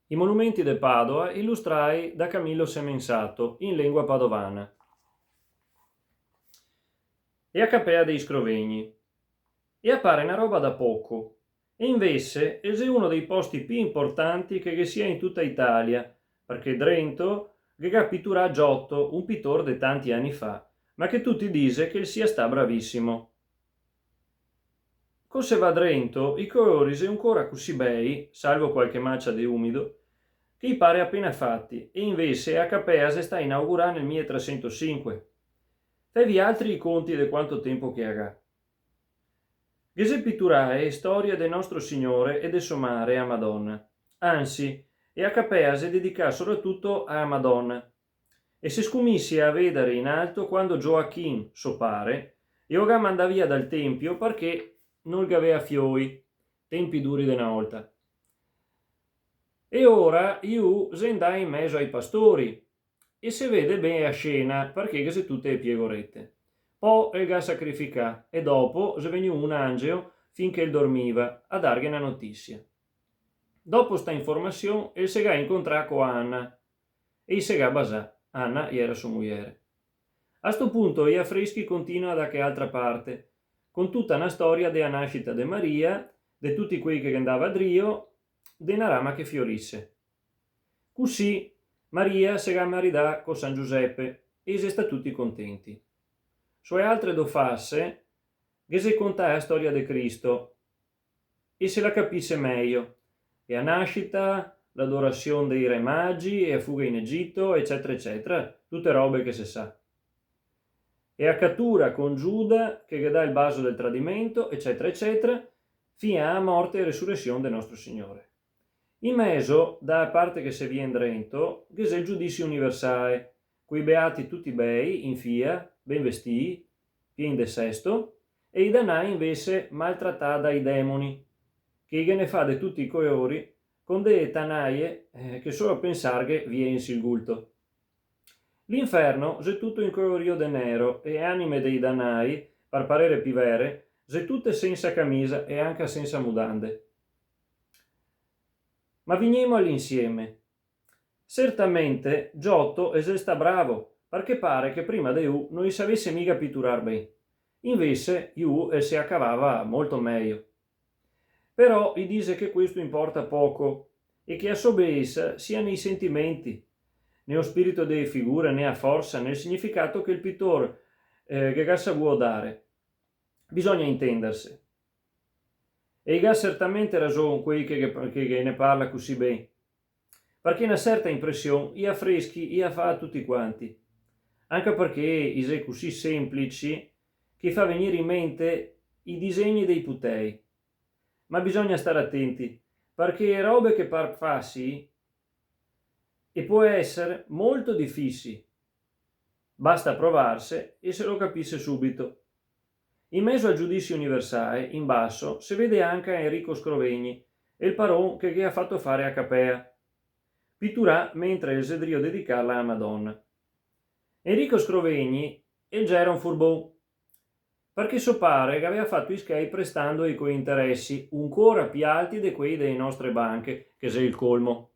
I monumenti de Padova illustrai da Camillo Semensato in lingua padovana. E a Capea dei Scrovegni. E appare una roba da poco. E invece è uno dei posti più importanti che sia in tutta Italia, perché Drento che pitturà Giotto, un pittore di tanti anni fa, ma che tutti dice che sia sta bravissimo. Cose va a Drento, i colori sono ancora così bei, salvo qualche maccia di umido, che gli pare appena fatti, e invece a Capea si sta inaugurando nel 1305. Fevi altri i conti di quanto tempo che ha. Gesù Pitturae è storia del nostro Signore e del suo mare a Madonna. Anzi, e a Capea si dedica soprattutto a Madonna. E si scumissi a vedere in alto quando Gioacchino, suo pare, e ora manda via dal tempio perché non aveva fioi, tempi duri di una volta. E ora io andai in mezzo ai pastori e si vede bene a scena perché se tutte le piegorette. Poi il ga sacrificà e dopo se venne un angelo finché il dormiva a dargli una notizia. Dopo sta informazione il se ga incontrà con Anna e il se ga basà. Anna era sua moglie. A sto punto gli affreschi continua da che altra parte, con tutta una storia della nascita di Maria, di tutti quelli che andava a Drio, de una rama che fiorisse. Così Maria si maridà con San Giuseppe e si sta tutti contenti. Sue altre do fasse che si conta la storia di Cristo e se la capisse meglio, e a nascita, l'adorazione dei re magi e a fuga in Egitto, eccetera, eccetera, tutte robe che si sa. E a cattura con Giuda che dà il baso del tradimento, eccetera, eccetera, fino a morte e resurrezione del nostro Signore. In mezzo, da parte che se viene Drento, che è il giudizio universale, quei beati tutti bei, in fia, ben vestiti, pieni de sesto, e i danai invece maltrattati dai demoni, che ne fa di tutti i colori, con delle tanaie che solo a pensarghe viene il gulto. L'inferno è tutto in colorio de nero e anime dei danai, par parere pivere, se tutte senza camisa e anche senza mudande. Ma veniamo all'insieme. Certamente Giotto è sta bravo, perché pare che prima di lui non si avesse mica pitturar bene. Invece lui si accavava molto meglio. Però gli dice che questo importa poco e che a sobesa sia nei sentimenti, né o spirito delle figure, né a forza, nel significato che il pittore che gassa vuol dare. Bisogna intendersi. E ha certamente ragione quelli che ne parla così bene, perché una certa impressione gli affreschi gli fa a tutti quanti, anche perché è così semplici che fa venire in mente i disegni dei putei. Ma bisogna stare attenti, perché robe che par fassi e può essere molto difficili. Basta provarsi e se lo capisce subito. In mezzo al giudizio universale, in basso, si vede anche Enrico Scrovegni e il paron che gli ha fatto fare a Capea. Pitturà mentre il sedrio dedicarla a Madonna. Enrico Scrovegni già era un furbone, perché so pare che aveva fatto i skate prestando i coi interessi ancora più alti di quelli delle nostre banche, che sei il colmo.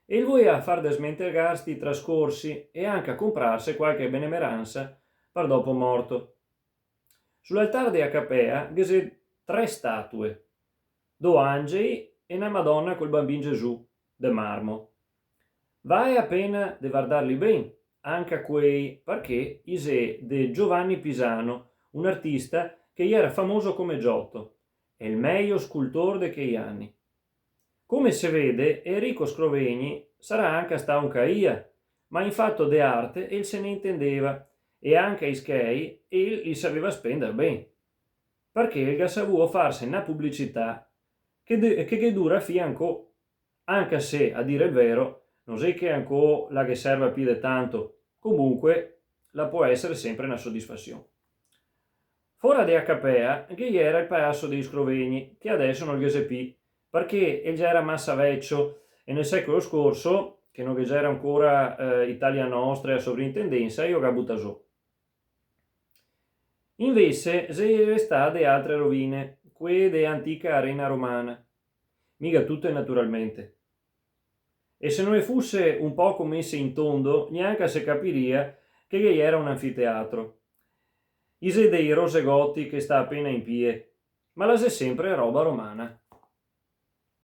E lui a far desmentergar sti trascorsi e anche a comprarsi qualche benemeranza per dopo morto. Sull'altare di Acapea gese 3 statue, 2 angeli e una Madonna col bambino Gesù, de marmo. Vale appena di guardarli bene, anche a quei, perché isè de Giovanni Pisano, un artista che era famoso come Giotto, e il meglio scultore de quei anni. Come si vede, Enrico Scrovegni sarà anche stato un caia, ma in fatto de arte il se ne intendeva, e anche ai skei il li sapeva spendere bene, perché il saputo farsi una pubblicità che dura fianco, anche se, a dire il vero, non è che ancora la che serve più di tanto, comunque la può essere sempre una soddisfazione. Fora di Acapea, che era il palazzo dei Scrovegni, che adesso non gli più, perché già era massa vecchio e nel secolo scorso, che non c'era ancora Italia Nostra a sovrintendenza, io ho buttato giù. Invece si restate altre rovine, quelle di antica arena romana, mica tutte naturalmente. e se non fosse un poco messe in tondo, neanche se capiria che era un anfiteatro. Ise dei rosegotti che sta appena in pie, ma la se sempre roba romana.